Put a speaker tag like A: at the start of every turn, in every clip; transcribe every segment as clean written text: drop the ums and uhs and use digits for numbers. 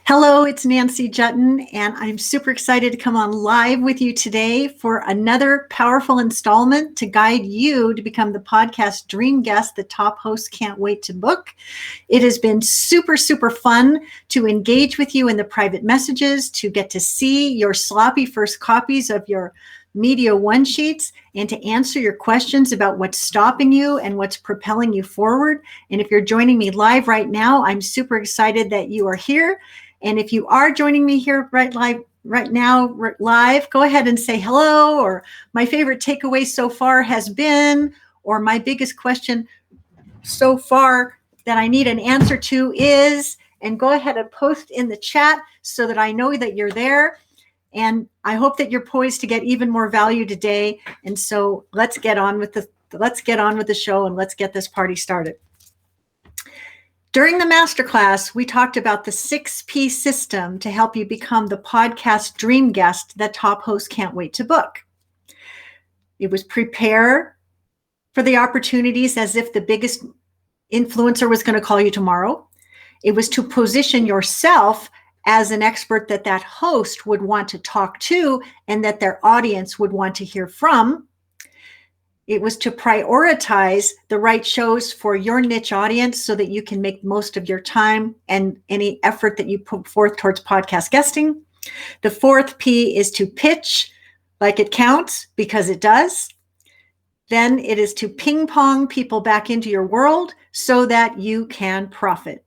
A: Hello, it's Nancy Jutton, and I'm super excited to come on live with you today for another powerful installment to guide you to become the podcast dream guest the top hosts can't wait to book. It has been super, super fun to engage with you in the private messages, to get to see your sloppy first copies of your Media One sheets, and to answer your questions about what's stopping you and what's propelling you forward. And if you're joining me live right now, I'm super excited that you are here. And if you are joining me here right now, go ahead and say hello, or my favorite takeaway so far has been, or my biggest question so far that I need an answer to is, and go ahead and post in the chat so that I know that you're there. And I hope that you're poised to get even more value today. And so let's get on with the show and let's get this party started. During the masterclass, we talked about the 6P system to help you become the podcast dream guest that top hosts can't wait to book. It was prepare for the opportunities as if the biggest influencer was going to call you tomorrow. It was to position yourself as an expert that host would want to talk to and that their audience would want to hear from. It was to prioritize the right shows for your niche audience so that you can make most of your time and any effort that you put forth towards podcast guesting. The fourth P is to pitch like it counts, because it does. Then it is to ping pong people back into your world so that you can profit.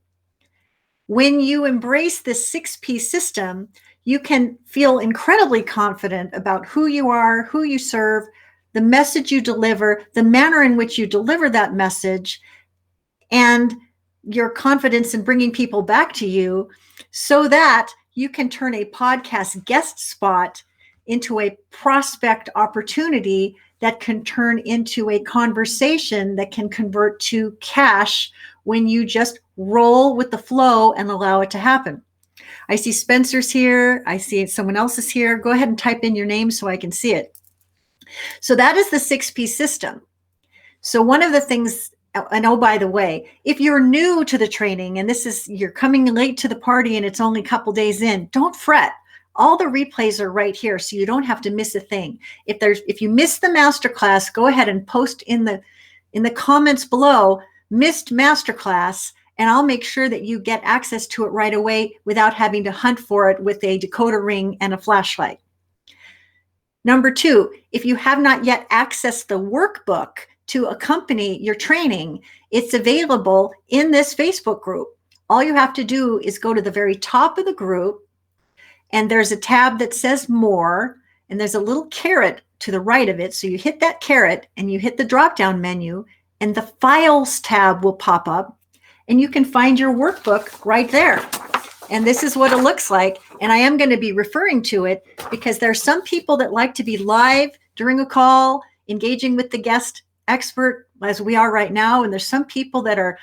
A: When you embrace this 6P system, you can feel incredibly confident about who you are, who you serve, the message you deliver, the manner in which you deliver that message, and your confidence in bringing people back to you so that you can turn a podcast guest spot into a prospect opportunity that can turn into a conversation that can convert to cash when you just roll with the flow and allow it to happen. I see Spencer's here. I see someone else is here. Go ahead and type in your name so I can see it. So that is the 6P system. So one of the things, and oh, by the way, if you're new to the training and you're coming late to the party and it's only a couple days in, don't fret. All the replays are right here, so you don't have to miss a thing. If you missed the masterclass, go ahead and post in the comments below, missed masterclass, and I'll make sure that you get access to it right away without having to hunt for it with a decoder ring and a flashlight. Number two, if you have not yet accessed the workbook to accompany your training, it's available in this Facebook group. All you have to do is go to the very top of the group, and there's a tab that says more, and there's a little caret to the right of it. So you hit that caret and you hit the drop-down menu, and the files tab will pop up, and you can find your workbook right there. And this is what it looks like. And I am going to be referring to it because there are some people that like to be live during a call, engaging with the guest expert as we are right now. And there's some people that are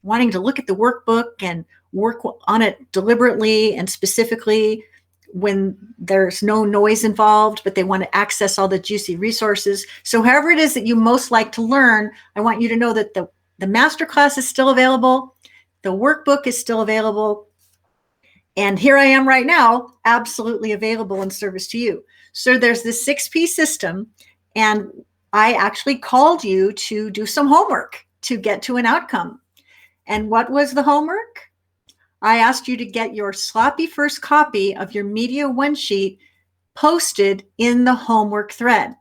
A: wanting to look at the workbook and work on it deliberately and specifically when there's no noise involved, but they want to access all the juicy resources. So however it is that you most like to learn, I want you to know that the masterclass is still available. The workbook is still available. And here I am right now, absolutely available in service to you. So there's this 6P system, and I actually called you to do some homework to get to an outcome. And what was the homework? I asked you to get your sloppy first copy of your Media One sheet posted in the homework thread.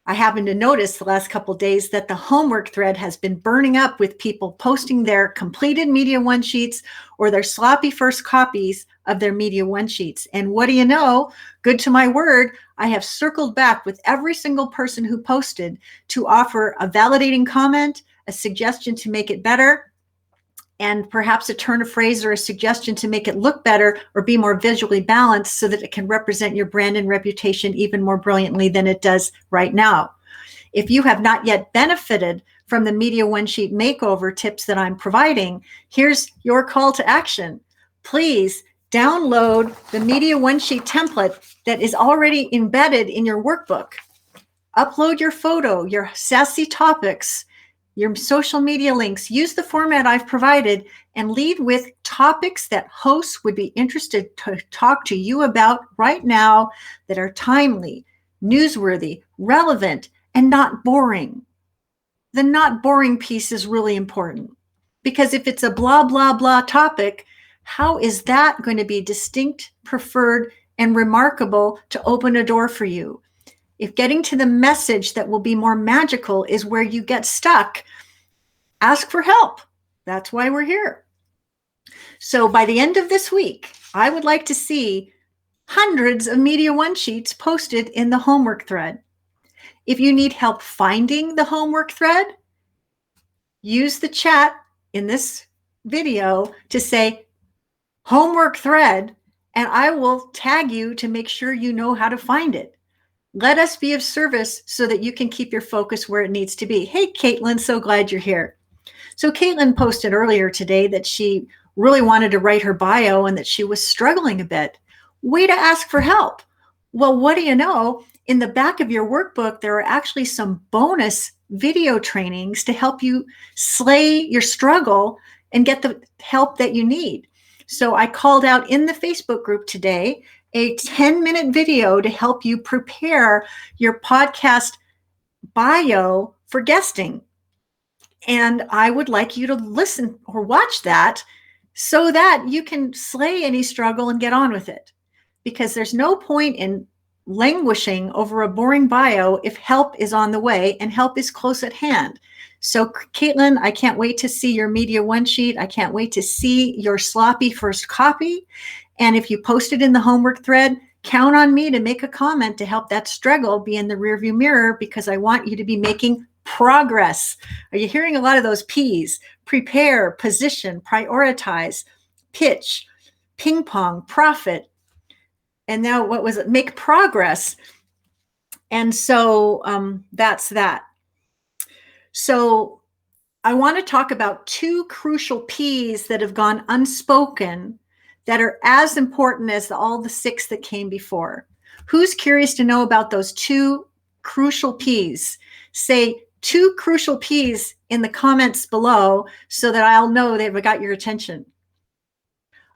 A: I happened to notice the last couple of days that the homework thread has been burning up with people posting their completed Media One sheets or their sloppy first copies of their Media One sheets. And what do you know? Good to my word, I have circled back with every single person who posted to offer a validating comment, a suggestion to make it better, and perhaps a turn of phrase or a suggestion to make it look better or be more visually balanced so that it can represent your brand and reputation even more brilliantly than it does right now. If you have not yet benefited from the Media One Sheet makeover tips that I'm providing, here's your call to action. Please download the Media One Sheet template that is already embedded in your workbook. Upload your photo, your sassy topics, your social media links. Use the format I've provided and lead with topics that hosts would be interested to talk to you about right now that are timely, newsworthy, relevant, and not boring. The not boring piece is really important, because if it's a blah, blah, blah topic, how is that going to be distinct, preferred, and remarkable to open a door for you? If getting to the message that will be more magical is where you get stuck, ask for help. That's why we're here. So by the end of this week, I would like to see hundreds of Media One sheets posted in the homework thread. If you need help finding the homework thread, use the chat in this video to say homework thread, and I will tag you to make sure you know how to find it. Let us be of service so that you can keep your focus where it needs to be. Hey, Caitlin, so glad you're here. So Caitlin posted earlier today that she really wanted to write her bio and that she was struggling a bit. Way to ask for help. Well, what do you know? In the back of your workbook, there are actually some bonus video trainings to help you slay your struggle and get the help that you need. So I called out in the Facebook group today a 10-minute video to help you prepare your podcast bio for guesting. And I would like you to listen or watch that so that you can slay any struggle and get on with it. Because there's no point in languishing over a boring bio if help is on the way, and help is close at hand. So Caitlin, I can't wait to see your Media One sheet. I can't wait to see your sloppy first copy. And if you post it in the homework thread, count on me to make a comment to help that struggle be in the rearview mirror, because I want you to be making progress. Are you hearing a lot of those P's? Prepare, position, prioritize, pitch, ping pong, profit. And now what was it? Make progress. And so that's that. So I want to talk about two crucial P's that have gone unspoken that are as important as all the 6 that came before. Who's curious to know about those 2 crucial P's? Say 2 crucial P's in the comments below so that I'll know they've got your attention.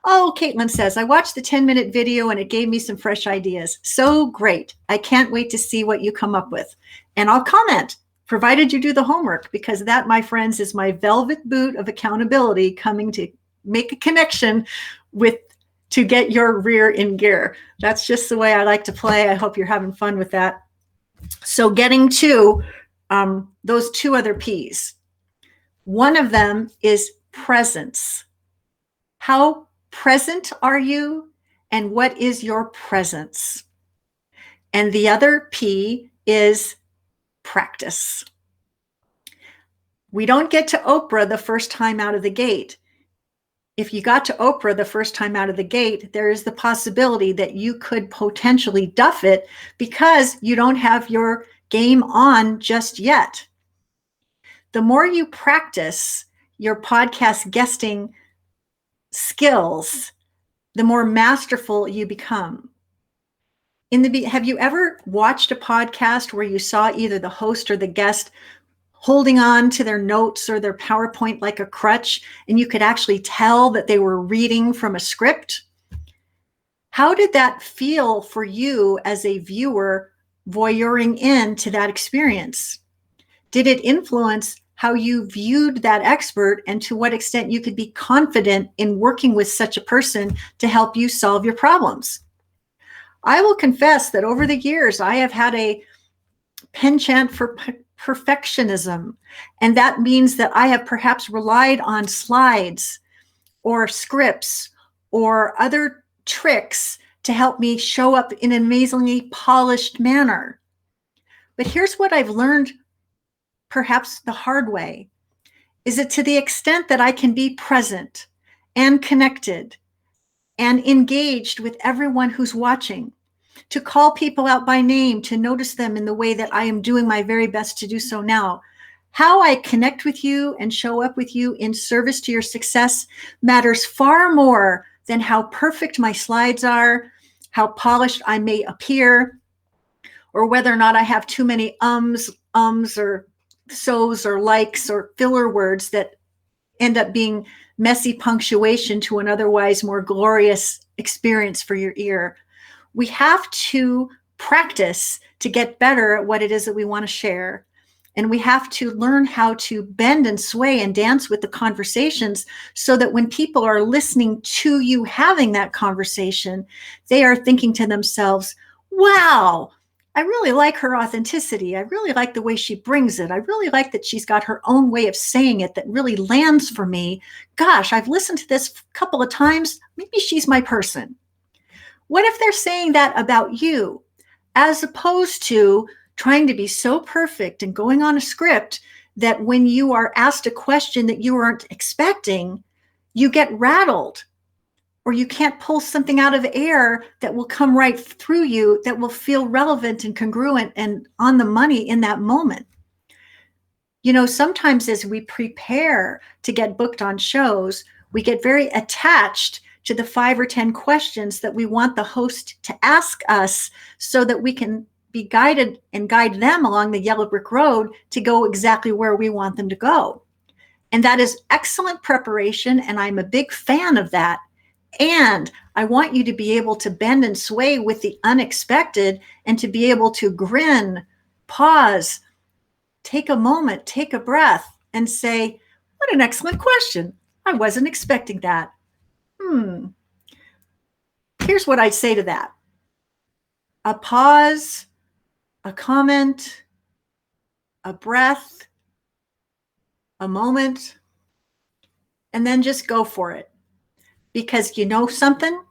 A: Oh, Caitlin says, I watched the 10-minute video and it gave me some fresh ideas. So great. I can't wait to see what you come up with. And I'll comment, provided you do the homework, because that, my friends, is my velvet boot of accountability coming to make a connection to get your rear in gear. That's just the way I like to play. I hope you're having fun with that. So getting to those 2 other P's. One of them is presence. How present are you, and what is your presence? And the other P is practice. We don't get to Oprah the first time out of the gate. If you got to Oprah the first time out of the gate, there is the possibility that you could potentially duff it because you don't have your game on just yet. The more you practice your podcast guesting skills, the more masterful you become. Have you ever watched a podcast where you saw either the host or the guest holding on to their notes or their PowerPoint like a crutch, and you could actually tell that they were reading from a script? How did that feel for you as a viewer voyeuring into that experience? Did it influence how you viewed that expert, and to what extent you could be confident in working with such a person to help you solve your problems? I will confess that over the years, I have had a penchant for perfectionism. And that means that I have perhaps relied on slides or scripts or other tricks to help me show up in an amazingly polished manner. But here's what I've learned, perhaps the hard way, is that to the extent that I can be present and connected and engaged with everyone who's watching, to call people out by name, to notice them in the way that I am doing my very best to do so now. How I connect with you and show up with you in service to your success matters far more than how perfect my slides are, how polished I may appear, or whether or not I have too many ums, or so's or likes or filler words that end up being messy punctuation to an otherwise more glorious experience for your ear. We have to practice to get better at what it is that we want to share. And we have to learn how to bend and sway and dance with the conversations so that when people are listening to you having that conversation, they are thinking to themselves, wow, I really like her authenticity. I really like the way she brings it. I really like that she's got her own way of saying it that really lands for me. Gosh, I've listened to this a couple of times. Maybe she's my person. What if they're saying that about you, as opposed to trying to be so perfect and going on a script that when you are asked a question that you weren't expecting, you get rattled, or you can't pull something out of air that will come right through you that will feel relevant and congruent and on the money in that moment. You know, sometimes as we prepare to get booked on shows, we get very attached to the 5 or 10 questions that we want the host to ask us so that we can be guided and guide them along the yellow brick road to go exactly where we want them to go. And that is excellent preparation, and I'm a big fan of that. And I want you to be able to bend and sway with the unexpected and to be able to grin, pause, take a moment, take a breath, and say, what an excellent question. I wasn't expecting that. Here's what I'd say to that. A pause, a comment, a breath, a moment, and then just go for it. Because you know something?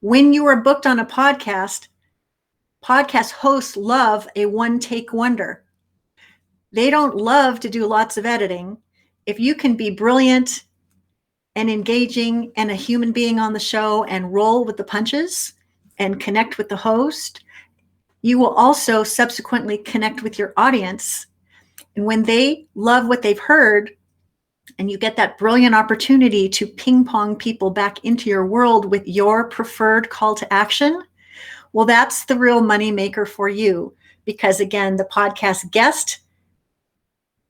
A: When you are booked on a podcast hosts love a one-take wonder. They don't love to do lots of editing. If you can be brilliant and engaging and a human being on the show and roll with the punches and connect with the host, you will also subsequently connect with your audience. And when they love what they've heard, and you get that brilliant opportunity to ping pong people back into your world with your preferred call to action, well, that's the real money maker for you. Because again, the podcast guest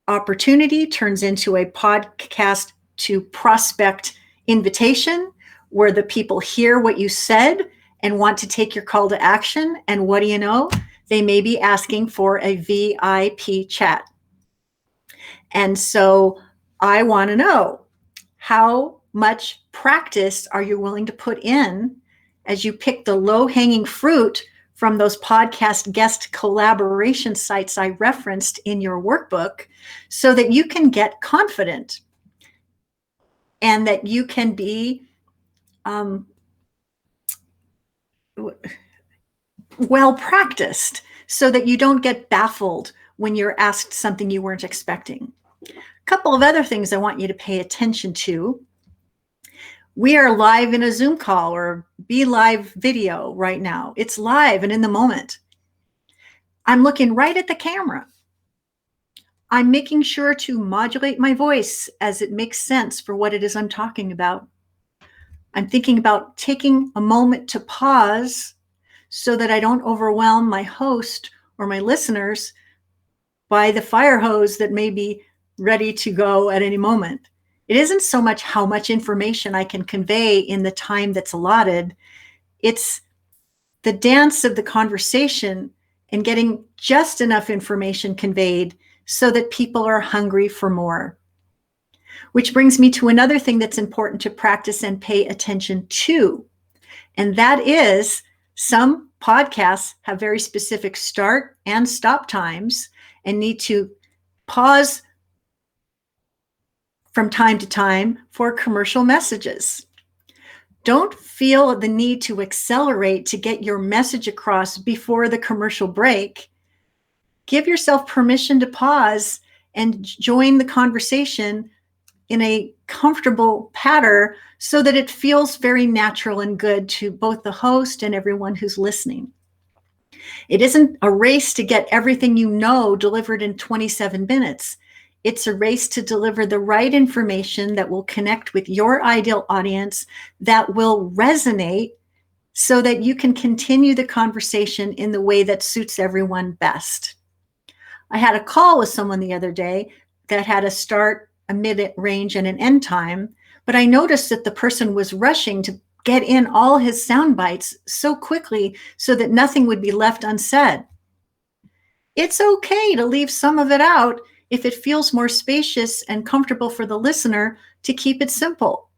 A: opportunity turns into a podcast to prospect invitation where the people hear what you said and want to take your call to action. And what do you know? They may be asking for a VIP chat. And so I want to know, how much practice are you willing to put in as you pick the low-hanging fruit from those podcast guest collaboration sites I referenced in your workbook so that you can get confident and that you can be well practiced so that you don't get baffled when you're asked something you weren't expecting. A couple of other things I want you to pay attention to. We are live in a Zoom call or Be Live video right now. It's live and in the moment. I'm looking right at the camera. I'm making sure to modulate my voice as it makes sense for what it is I'm talking about. I'm thinking about taking a moment to pause so that I don't overwhelm my host or my listeners by the fire hose that may be ready to go at any moment. It isn't so much how much information I can convey in the time that's allotted. It's the dance of the conversation and getting just enough information conveyed so that people are hungry for more. Which brings me to another thing that's important to practice and pay attention to. And that is, some podcasts have very specific start and stop times and need to pause from time to time for commercial messages. Don't feel the need to accelerate to get your message across before the commercial break. Give yourself permission to pause and join the conversation in a comfortable pattern so that it feels very natural and good to both the host and everyone who's listening. It isn't a race to get everything you know delivered in 27 minutes. It's a race to deliver the right information that will connect with your ideal audience, that will resonate so that you can continue the conversation in the way that suits everyone best. I had a call with someone the other day that had a start, a mid-range, and an end time, but I noticed that the person was rushing to get in all his sound bites so quickly so that nothing would be left unsaid. It's okay to leave some of it out if it feels more spacious and comfortable for the listener to keep it simple.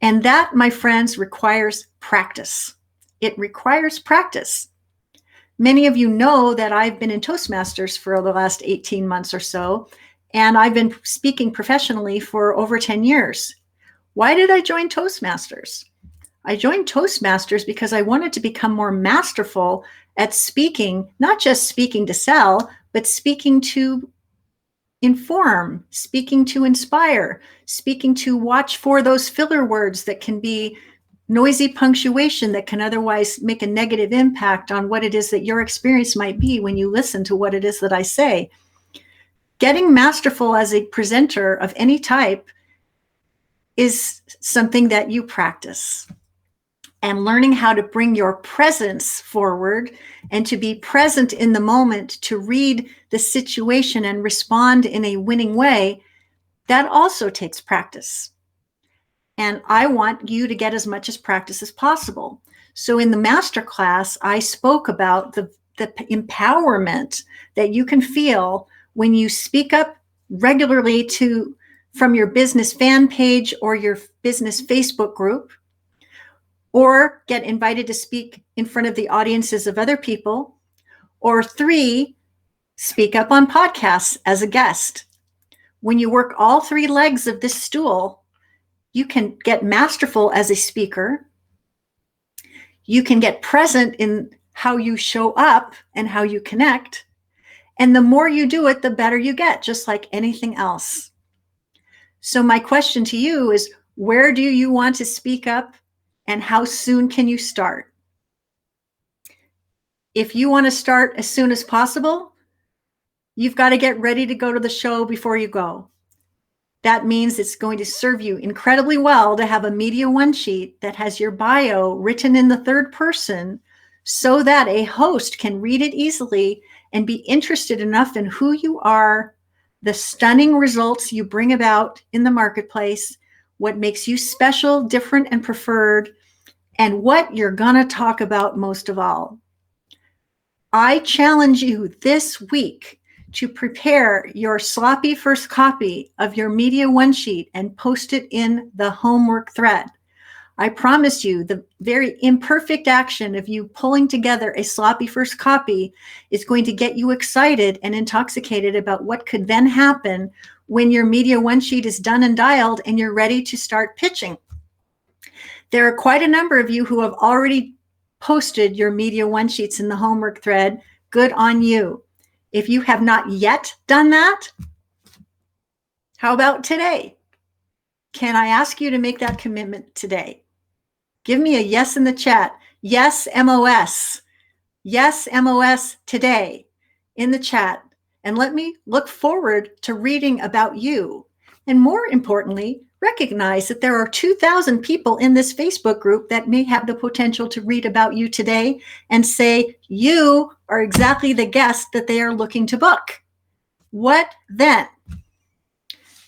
A: And that, my friends, requires practice. It requires practice. Many of you know that I've been in Toastmasters for the last 18 months or so, and I've been speaking professionally for over 10 years. Why did I join Toastmasters? I joined Toastmasters because I wanted to become more masterful at speaking, not just speaking to sell, but speaking to inform, speaking to inspire, speaking to watch for those filler words that can be noisy punctuation that can otherwise make a negative impact on what it is that your experience might be when you listen to what it is that I say. Getting masterful as a presenter of any type is something that you practice. And learning how to bring your presence forward and to be present in the moment to read the situation and respond in a winning way, that also takes practice. And I want you to get as much as practice as possible. So in the masterclass, I spoke about the empowerment that you can feel when you speak up regularly from your business fan page or your business Facebook group, or get invited to speak in front of the audiences of other people, or 3, speak up on podcasts as a guest. When you work all 3 legs of this stool, you can get masterful as a speaker. You can get present in how you show up and how you connect. And the more you do it, the better you get, just like anything else. So my question to you is, where do you want to speak up? And how soon can you start? If you want to start as soon as possible, you've got to get ready to go to the show before you go. That means it's going to serve you incredibly well to have a media one sheet that has your bio written in the third person so that a host can read it easily and be interested enough in who you are, the stunning results you bring about in the marketplace, what makes you special, different, and preferred, and what you're going to talk about most of all. I challenge you this week to prepare your sloppy first copy of your media one sheet and post it in the homework thread. I promise you, the very imperfect action of you pulling together a sloppy first copy is going to get you excited and intoxicated about what could then happen when your media one sheet is done and dialed and you're ready to start pitching. There are quite a number of you who have already posted your media one sheets in the homework thread. Good on you. If you have not yet done that, how about today? Can I ask you to make that commitment today? Give me a yes in the chat. Yes, MOS. Yes, MOS today in the chat. And let me look forward to reading about you. And more importantly, recognize that there are 2,000 people in this Facebook group that may have the potential to read about you today and say you are exactly the guest that they are looking to book. What then?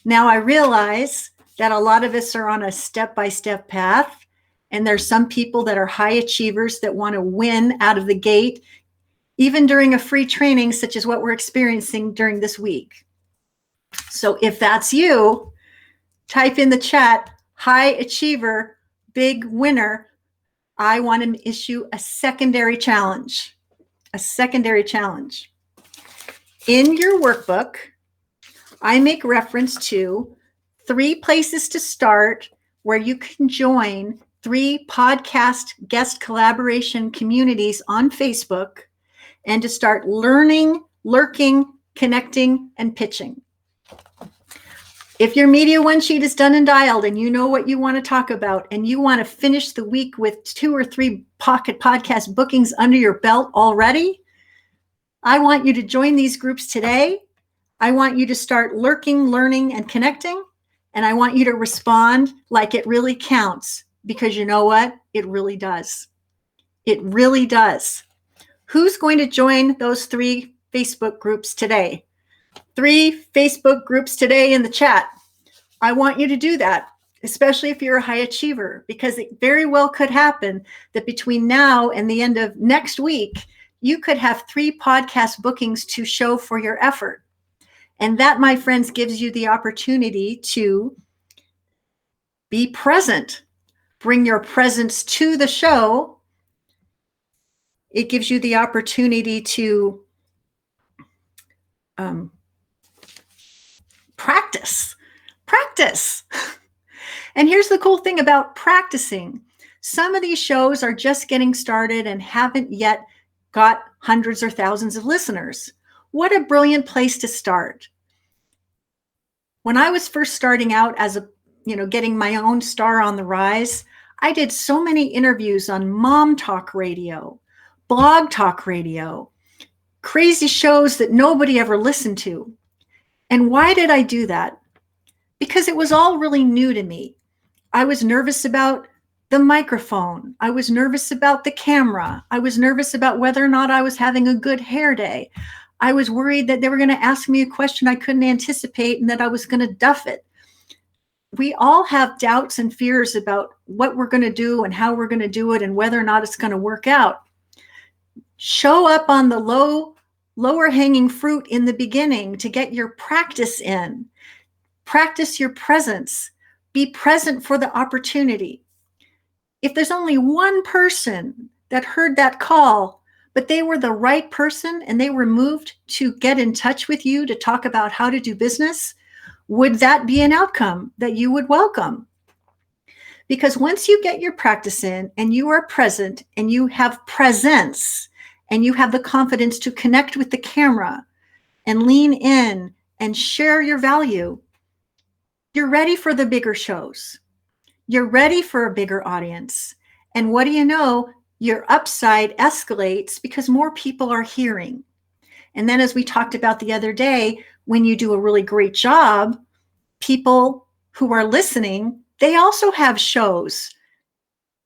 A: Now I realize that a lot of us are on a step-by-step path, and there's some people that are high achievers that want to win out of the gate, even during a free training such as what we're experiencing during this week. So if that's you, type in the chat, high achiever, big winner. I want to issue a secondary challenge. A secondary challenge. In your workbook, I make reference to 3 places to start where you can join 3 podcast guest collaboration communities on Facebook and to start learning, lurking, connecting, and pitching. If your media one sheet is done and dialed and you know what you want to talk about and you want to finish the week with 2 or 3 pocket podcast bookings under your belt already, I want you to join these groups today. I want you to start lurking, learning, and connecting. And I want you to respond like it really counts, because you know what? It really does. It really does. Who's going to join those 3 Facebook groups today? 3 Facebook groups today in the chat. I want you to do that, especially if you're a high achiever, because it very well could happen that between now and the end of next week, you could have 3 podcast bookings to show for your effort. And that, my friends, gives you the opportunity to be present. Bring your presence to the show. It gives you the opportunity to practice. And here's the cool thing about practicing. Some of these shows are just getting started and haven't yet got hundreds or thousands of listeners. What a brilliant place to start. When I was first starting out as getting my own star on the rise, I did so many interviews on Mom Talk Radio, Blog Talk Radio, crazy shows that nobody ever listened to. And why did I do that? Because it was all really new to me. I was nervous about the microphone. I was nervous about the camera. I was nervous about whether or not I was having a good hair day. I was worried that they were going to ask me a question I couldn't anticipate and that I was going to duff it. We all have doubts and fears about what we're going to do and how we're going to do it and whether or not it's going to work out. Show up on the lower hanging fruit in the beginning to get your practice in. Practice your presence. Be present for the opportunity. If there's only one person that heard that call, but they were the right person and they were moved to get in touch with you to talk about how to do business, would that be an outcome that you would welcome? Because once you get your practice in and you are present and you have presence and you have the confidence to connect with the camera and lean in and share your value, you're ready for the bigger shows. You're ready for a bigger audience. And what do you know? Your upside escalates because more people are hearing. And then, as we talked about the other day, when you do a really great job, people who are listening, they also have shows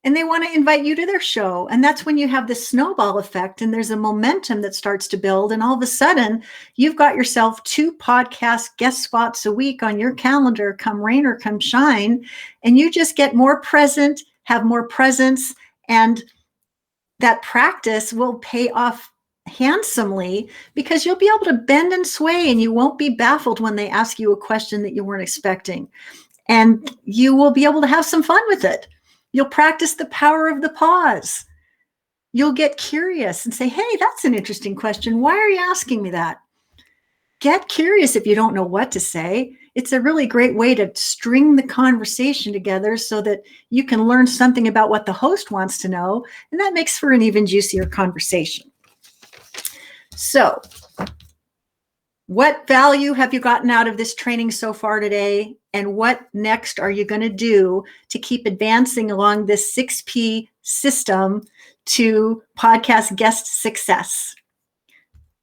A: and they want to invite you to their show. And that's when you have this snowball effect and there's a momentum that starts to build. And all of a sudden, you've got yourself 2 podcast guest spots a week on your calendar, come rain or come shine. And you just get more present, have more presence, and that practice will pay off handsomely because you'll be able to bend and sway and you won't be baffled when they ask you a question that you weren't expecting. And you will be able to have some fun with it. You'll practice the power of the pause. You'll get curious and say, hey, that's an interesting question. Why are you asking me that? Get curious if you don't know what to say. It's a really great way to string the conversation together so that you can learn something about what the host wants to know, and that makes for an even juicier conversation. So, what value have you gotten out of this training so far today? And what next are you going to do to keep advancing along this 6P system to podcast guest success?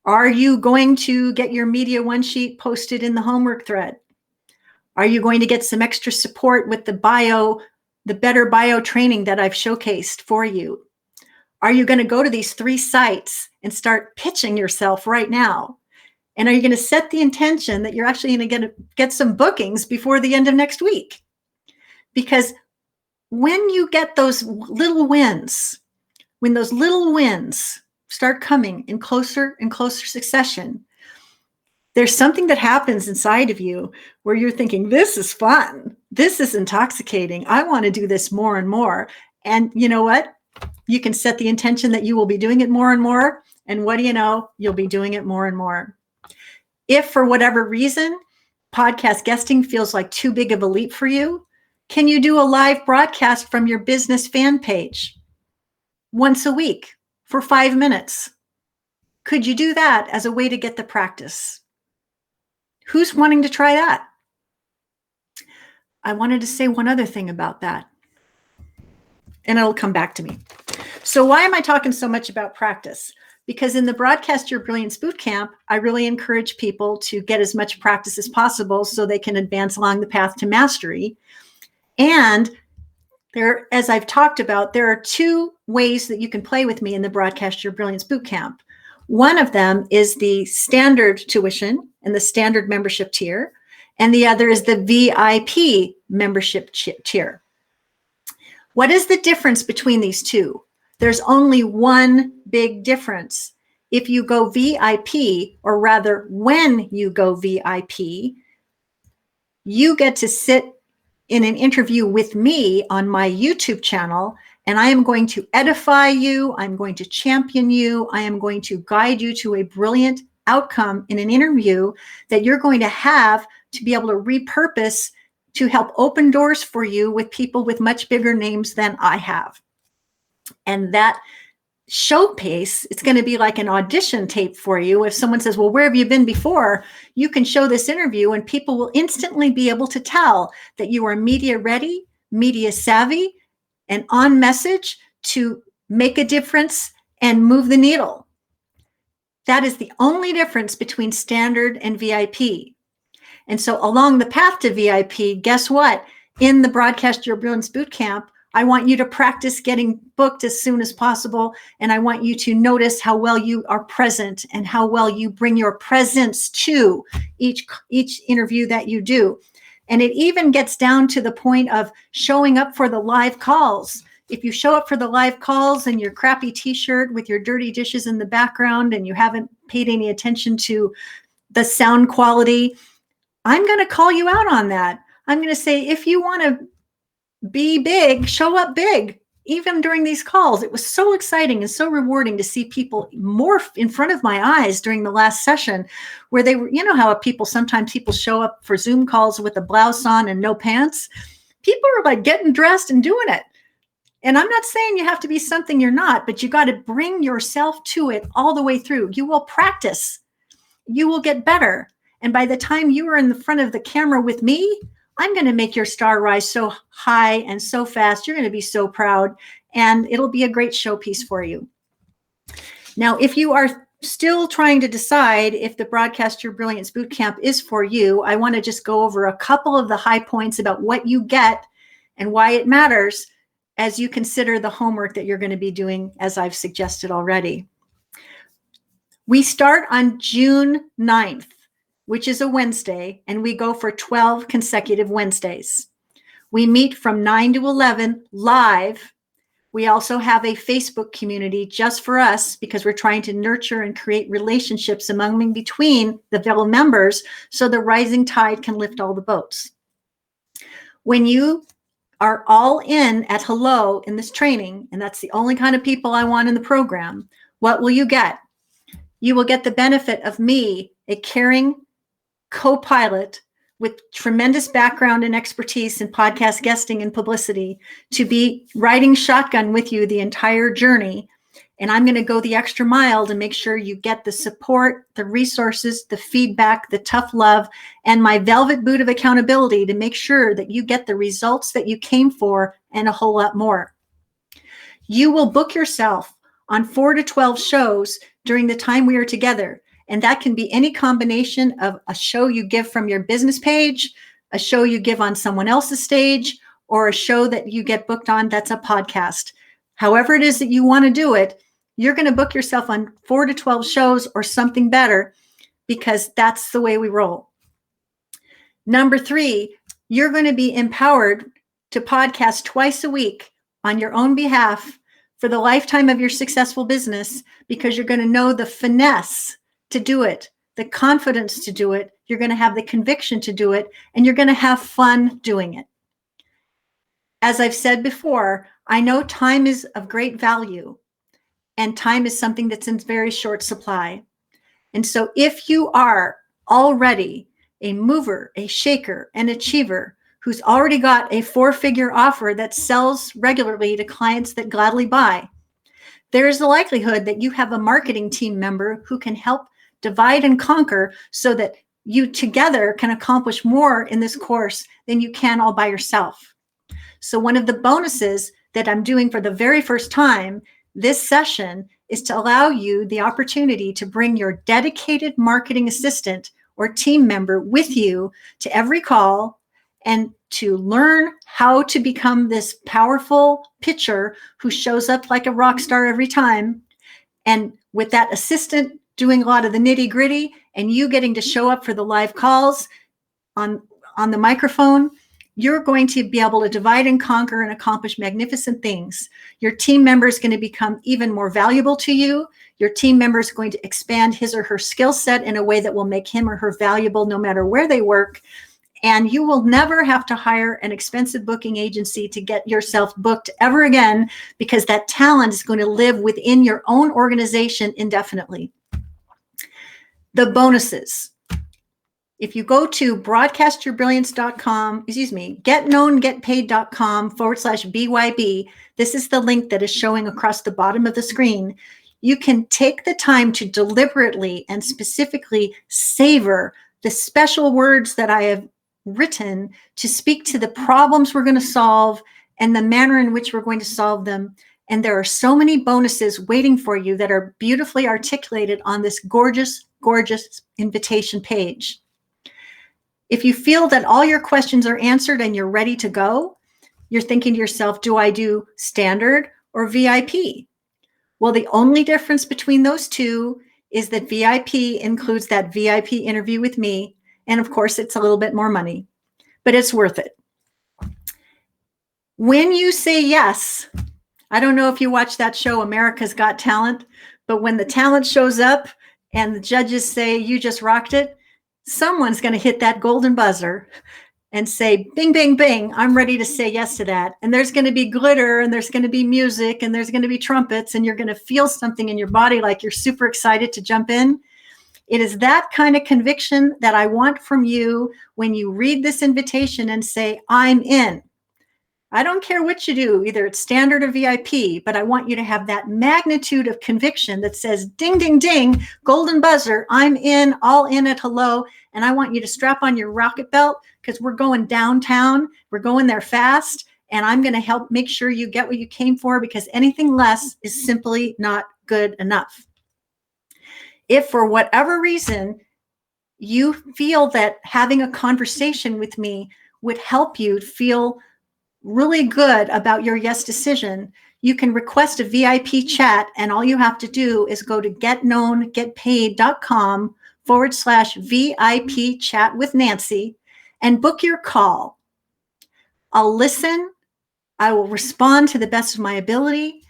A: Are you going to get your media one sheet posted in the homework thread? Are you going to get some extra support with the better bio training that I've showcased for you? Are you going to go to these 3 sites and start pitching yourself right now? And are you going to set the intention that you're actually going to get some bookings before the end of next week? Because when you get those little wins, when those little wins start coming in closer and closer succession, there's something that happens inside of you where you're thinking, this is fun. This is intoxicating. I want to do this more and more. And you know what? You can set the intention that you will be doing it more and more. And what do you know? You'll be doing it more and more. If for whatever reason, podcast guesting feels like too big of a leap for you, can you do a live broadcast from your business fan page once a week for 5 minutes? Could you do that as a way to get the practice? Who's wanting to try that? I wanted to say one other thing about that, and it'll come back to me. So why am I talking so much about practice? Because in the Broadcast Your Brilliance Bootcamp, I really encourage people to get as much practice as possible so they can advance along the path to mastery. And there, as I've talked about, there are 2 ways that you can play with me in the Broadcast Your Brilliance Bootcamp. One of them is the standard tuition and the standard membership tier, and the other is the VIP membership tier. What is the difference between these two? There's only one big difference. If you go VIP, or rather when you go VIP, you get to sit in an interview with me on my YouTube channel, and I am going to edify you. I'm going to champion you. I am going to guide you to a brilliant outcome in an interview that you're going to have to be able to repurpose to help open doors for you with people with much bigger names than I have. And that showcase, it's going to be like an audition tape for you. If someone says, well, where have you been before? You can show this interview and people will instantly be able to tell that you are media ready, media savvy, and on message to make a difference and move the needle. That is the only difference between standard and VIP. And so along the path to VIP, guess what? In the Broadcast Your Brilliance Bootcamp, I want you to practice getting booked as soon as possible. And I want you to notice how well you are present and how well you bring your presence to each interview that you do. And it even gets down to the point of showing up for the live calls. If you show up for the live calls in your crappy t-shirt with your dirty dishes in the background and you haven't paid any attention to the sound quality, I'm going to call you out on that. I'm going to say, if you want to be big, show up big, even during these calls. It was so exciting and so rewarding to see people morph in front of my eyes during the last session where they were, you know how sometimes people show up for Zoom calls with a blouse on and no pants. People are like getting dressed and doing it. And I'm not saying you have to be something you're not, but you got to bring yourself to it all the way through. You will practice. You will get better. And by the time you are in the front of the camera with me, I'm going to make your star rise so high and so fast. You're going to be so proud, and it'll be a great showpiece for you. Now, if you are still trying to decide if the Broadcast Your Brilliance Bootcamp is for you, I want to just go over a couple of the high points about what you get and why it matters as you consider the homework that you're going to be doing, as I've suggested already. We start on June 9th. Which is a Wednesday, and we go for 12 consecutive Wednesdays. We meet from 9 to 11 live. We also have a Facebook community just for us because we're trying to nurture and create relationships among and between the fellow members so the rising tide can lift all the boats. When you are all in at hello in this training, and that's the only kind of people I want in the program, what will you get? You will get the benefit of me, a caring co-pilot with tremendous background and expertise in podcast guesting and publicity, to be riding shotgun with you the entire journey. And I'm going to go the extra mile to make sure you get the support, the resources, the feedback, the tough love, and my velvet boot of accountability to make sure that you get the results that you came for and a whole lot more. You will book yourself on 4 to 12 shows during the time we are together. And that can be any combination of a show you give from your business page, a show you give on someone else's stage, or a show that you get booked on that's a podcast. However it is that you want to do it, you're going to book yourself on 4 to 12 shows or something better, because that's the way we roll. Number 3, you're going to be empowered to podcast twice a week on your own behalf for the lifetime of your successful business, because you're going to know the finesse to do it, the confidence to do it, you're going to have the conviction to do it, and you're going to have fun doing it. As I've said before, I know time is of great value, and time is something that's in very short supply. And so if you are already a mover, a shaker, an achiever who's already got a 4-figure offer that sells regularly to clients that gladly buy, there is the likelihood that you have a marketing team member who can help divide and conquer so that you together can accomplish more in this course than you can all by yourself. So one of the bonuses that I'm doing for the very first time this session is to allow you the opportunity to bring your dedicated marketing assistant or team member with you to every call and to learn how to become this powerful pitcher who shows up like a rock star every time. And with that assistant doing a lot of the nitty gritty and you getting to show up for the live calls on the microphone, you're going to be able to divide and conquer and accomplish magnificent things. Your team member is going to become even more valuable to you. Your team member is going to expand his or her skill set in a way that will make him or her valuable no matter where they work. And you will never have to hire an expensive booking agency to get yourself booked ever again, because that talent is going to live within your own organization indefinitely. The bonuses. If you go to broadcastyourbrilliance.com, getknowngetpaid.com/BYB, this is the link that is showing across the bottom of the screen. You can take the time to deliberately and specifically savor the special words that I have written to speak to the problems we're going to solve and the manner in which we're going to solve them. And there are so many bonuses waiting for you that are beautifully articulated on this gorgeous, gorgeous invitation page. If you feel that all your questions are answered and you're ready to go, you're thinking to yourself, do I do standard or VIP? Well, the only difference between those two is that VIP includes that VIP interview with me. And of course, it's a little bit more money, but it's worth it. When you say yes, I don't know if you watch that show, America's Got Talent, but when the talent shows up and the judges say, you just rocked it, someone's going to hit that golden buzzer and say, bing, bing, bing, I'm ready to say yes to that. And there's going to be glitter and there's going to be music and there's going to be trumpets and you're going to feel something in your body like you're super excited to jump in. It is that kind of conviction that I want from you when you read this invitation and say, I'm in. I don't care what you do, either it's standard or VIP, but I want you to have that magnitude of conviction that says, ding, ding, ding, golden buzzer, I'm in, all in at hello. And I want you to strap on your rocket belt because we're going downtown. We're going there fast. And I'm going to help make sure you get what you came for, because anything less is simply not good enough. If for whatever reason you feel that having a conversation with me would help you feel really good about your yes decision, you can request a VIP chat, and all you have to do is go to getknowngetpaid.com/VIP chat with Nancy and book your call. I'll listen. I will respond to the best of my ability.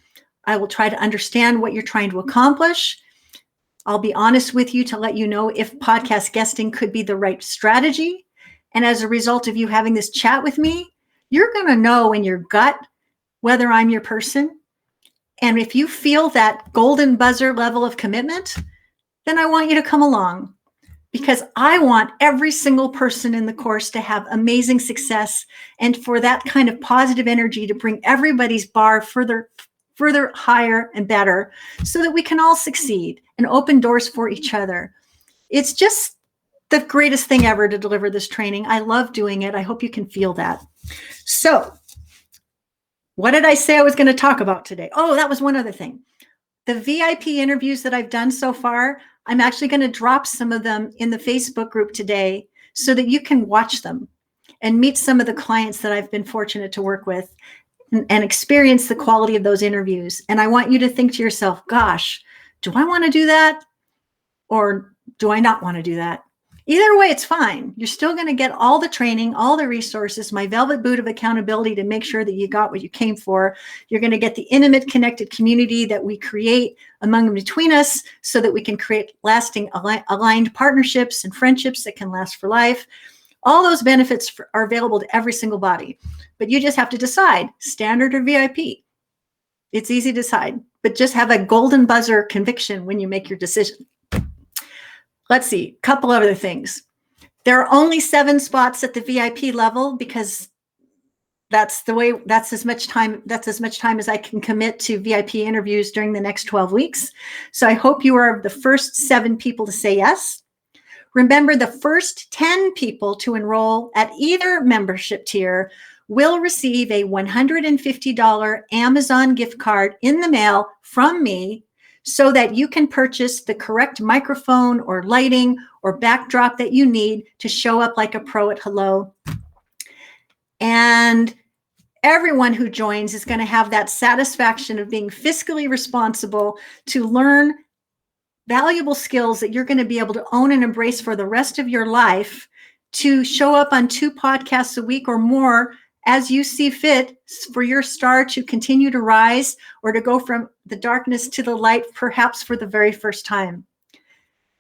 A: I will try to understand what you're trying to accomplish. I'll be honest with you to let you know if podcast guesting could be the right strategy. And as a result of you having this chat with me, you're going to know in your gut whether I'm your person. And if you feel that golden buzzer level of commitment, then I want you to come along, because I want every single person in the course to have amazing success and for that kind of positive energy to bring everybody's bar further higher and better so that we can all succeed and open doors for each other. It's just the greatest thing ever to deliver this training. I love doing it. I hope you can feel that. So, what did I say I was going to talk about today? Oh, that was one other thing. The VIP interviews that I've done so far, I'm actually going to drop some of them in the Facebook group today so that you can watch them and meet some of the clients that I've been fortunate to work with and experience the quality of those interviews. And I want you to think to yourself, gosh, do I want to do that? Or do I not want to do that? Either way, it's fine. You're still going to get all the training, all the resources, my velvet boot of accountability to make sure that you got what you came for. You're going to get the intimate, connected community that we create among and between us so that we can create lasting, aligned partnerships and friendships that can last for life. All those benefits are available to every single body, but you just have to decide, standard or VIP. It's easy to decide, but just have a golden buzzer conviction when you make your decision. Let's see, a couple other things. There are only 7 spots at the VIP level because that's as much time as I can commit to VIP interviews during the next 12 weeks. So I hope you are the first 7 people to say yes. Remember, the first 10 people to enroll at either membership tier will receive a $150 Amazon gift card in the mail from me so that you can purchase the correct microphone or lighting or backdrop that you need to show up like a pro at hello. And everyone who joins is going to have that satisfaction of being fiscally responsible to learn valuable skills that you're going to be able to own and embrace for the rest of your life to show up on 2 podcasts a week or more as you see fit for your star to continue to rise or to go from the darkness to the light, perhaps for the very first time.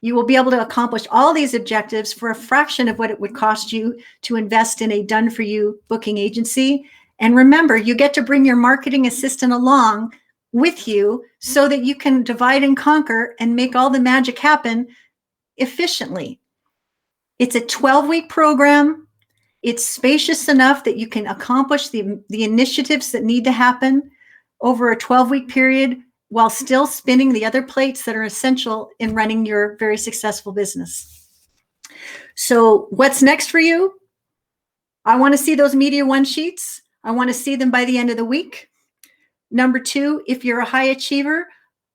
A: You will be able to accomplish all these objectives for a fraction of what it would cost you to invest in a done-for-you booking agency. And remember, you get to bring your marketing assistant along with you so that you can divide and conquer and make all the magic happen efficiently. It's a 12-week program. It's spacious enough that you can accomplish the initiatives that need to happen over a 12-week period while still spinning the other plates that are essential in running your very successful business. So what's next for you? I want to see those Media One sheets. I want to see them by the end of the week. Number 2, if you're a high achiever,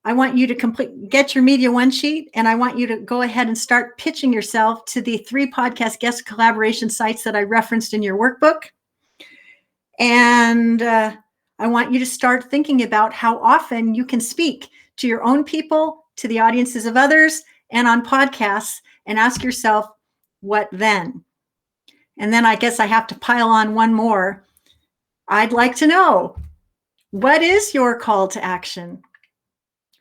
A: I want you to get your Media One sheet, and I want you to go ahead and start pitching yourself to the 3 podcast guest collaboration sites that I referenced in your workbook. And I want you to start thinking about how often you can speak to your own people, to the audiences of others, and on podcasts, and ask yourself, what then? And then I guess I have to pile on one more. I'd like to know, what is your call to action?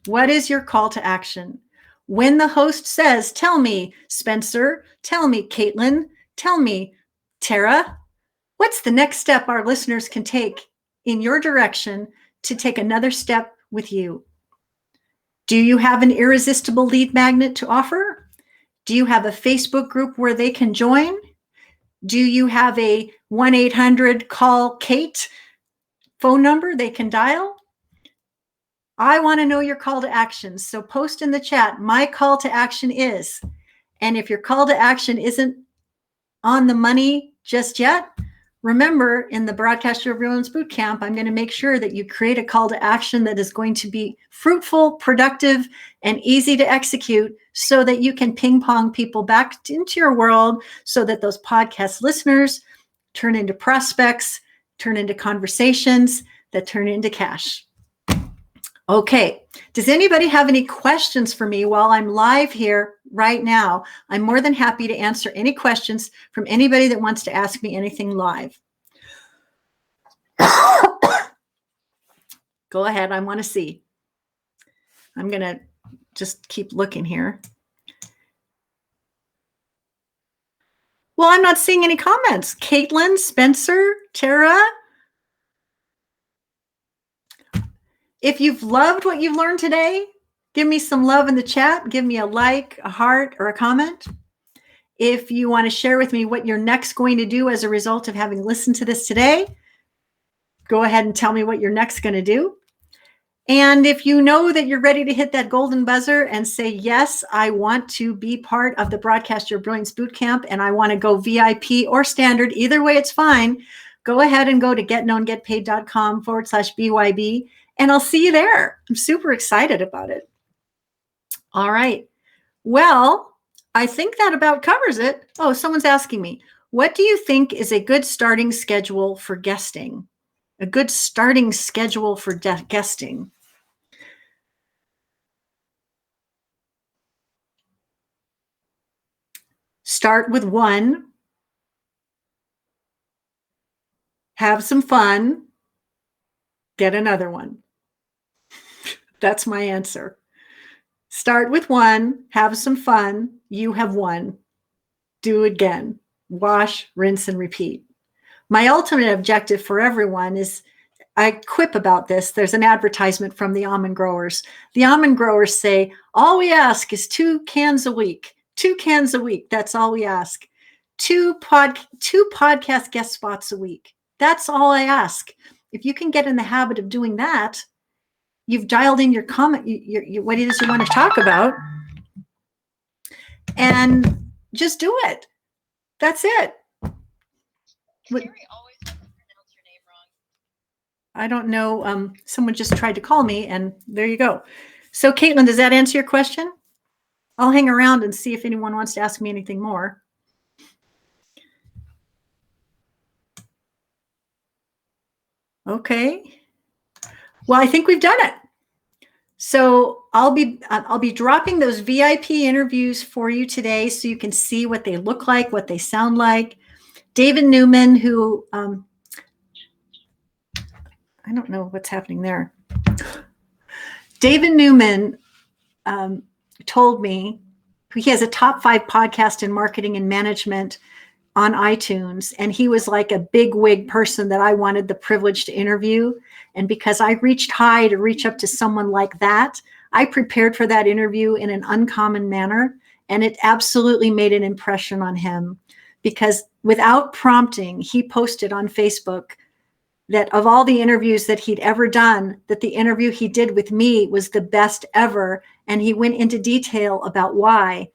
A: What is your call to action? When the host says, tell me, Spencer, tell me, Caitlin, tell me, Tara, what's the next step our listeners can take in your direction to take another step with you? Do you have an irresistible lead magnet to offer? Do you have a Facebook group where they can join? Do you have a 1-800-CALL-KATE phone number they can dial? I want to know your call to action. So post in the chat, my call to action is, and if your call to action isn't on the money just yet, remember, in the Broadcast Your Brilliance Bootcamp, I'm going to make sure that you create a call to action that is going to be fruitful, productive, and easy to execute so that you can ping pong people back into your world so that those podcast listeners turn into prospects, turn into conversations that turn into cash. Okay, does anybody have any questions for me while I'm live here right now? I'm more than happy to answer any questions from anybody that wants to ask me anything live. Go ahead, I want to see. I'm going to just keep looking here. Well, I'm not seeing any comments. Caitlin, Spencer, Tara. If you've loved what you've learned today, give me some love in the chat. Give me a like, a heart, or a comment. If you want to share with me what you're next going to do as a result of having listened to this today, go ahead and tell me what you're next going to do. And if you know that you're ready to hit that golden buzzer and say, yes, I want to be part of the Broadcast Your Brilliance Bootcamp, and I want to go VIP or standard, either way, it's fine. Go ahead and go to getknowngetpaid.com/BYB, and I'll see you there. I'm super excited about it. All right. Well, I think that about covers it. Oh, someone's asking me, what do you think is a good starting schedule for guesting? A good starting schedule for guesting. Start with 1. Have some fun. Get another one. That's my answer. Start with 1. Have some fun. You have 1. Do it again. Wash, rinse, and repeat. My ultimate objective for everyone is, I quip about this. There's an advertisement from the almond growers. The almond growers say, all we ask is 2 cans a week. 2 cans a week. That's all we ask. 2 podcast guest spots a week. That's all I ask. If you can get in the habit of doing that, you've dialed in your comment, what it is you want to talk about, and just do it. That's it. Terry always wants to pronounce your name wrong. I don't know. Someone just tried to call me, and there you go. So, Caitlin, does that answer your question? I'll hang around and see if anyone wants to ask me anything more. Okay. Well, I think we've done it. So I'll be dropping those VIP interviews for you today so you can see what they look like, what they sound like. David Newman, who I don't know what's happening there. David Newman told me he has a top 5 podcast in marketing and management on iTunes. And he was like a big wig person that I wanted the privilege to interview. And because I reached high to reach up to someone like that, I prepared for that interview in an uncommon manner. And it absolutely made an impression on him because without prompting, he posted on Facebook that of all the interviews that he'd ever done, that the interview he did with me was the best ever. And he went into detail about why.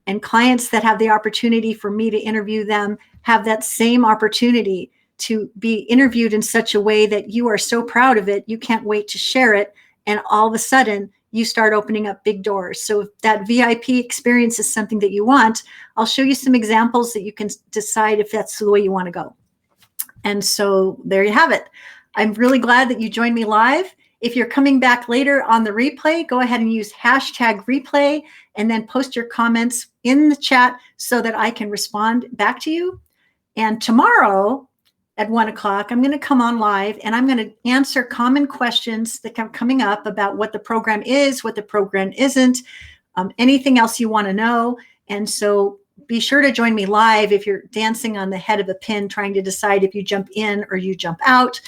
A: And clients that have the opportunity for me to interview them have that same opportunity to be interviewed in such a way that you are so proud of it, you can't wait to share it. And all of a sudden, you start opening up big doors. So if that VIP experience is something that you want, I'll show you some examples that you can decide if that's the way you want to go. And so there you have it. I'm really glad that you joined me live. If you're coming back later on the replay, go ahead and use #replay and then post your comments in the chat so that I can respond back to you. And tomorrow at 1 o'clock, I'm going to come on live and I'm going to answer common questions that come coming up about what the program is, what the program isn't, anything else you want to know. And so be sure to join me live if you're dancing on the head of a pin, trying to decide if you jump in or you jump out.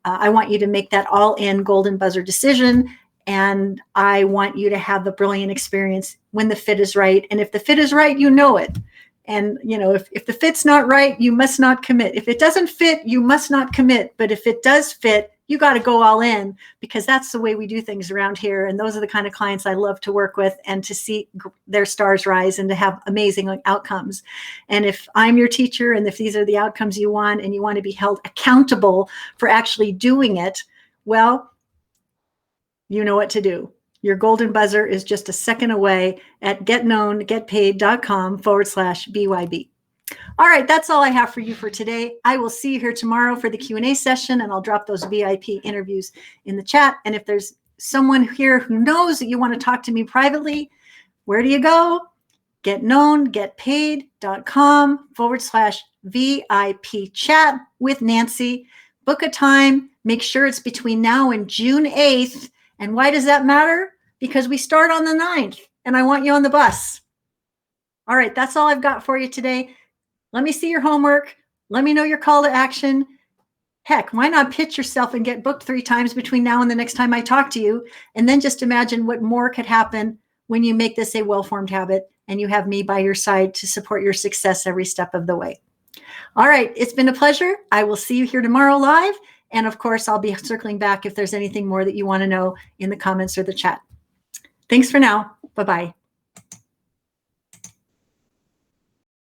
A: I want you to make that all-in golden buzzer decision, and I want you to have the brilliant experience when the fit is right. And if the fit is right, you know it. And if the fit's not right, you must not commit. If it doesn't fit, you must not commit. But if it does fit, you got to go all in, because that's the way we do things around here. And those are the kind of clients I love to work with and to see their stars rise and to have amazing outcomes. And if I'm your teacher and if these are the outcomes you want and you want to be held accountable for actually doing it, well, you know what to do. Your golden buzzer is just a second away at getknowngetpaid.com/BYB. All right, that's all I have for you for today. I will see you here tomorrow for the Q&A session, and I'll drop those VIP interviews in the chat. And if there's someone here who knows that you want to talk to me privately, where do you go? getknowngetpaid.com/VIP chat with Nancy. Book a time. Make sure it's between now and June 8th. And why does that matter? Because we start on the 9th, and I want you on the bus. All right, that's all I've got for you today. Let me see your homework. Let me know your call to action. Heck, why not pitch yourself and get booked 3 times between now and the next time I talk to you? And then just imagine what more could happen when you make this a well-formed habit and you have me by your side to support your success every step of the way. All right, it's been a pleasure. I will see you here tomorrow live. And of course, I'll be circling back if there's anything more that you want to know in the comments or the chat. Thanks for now. Bye-bye.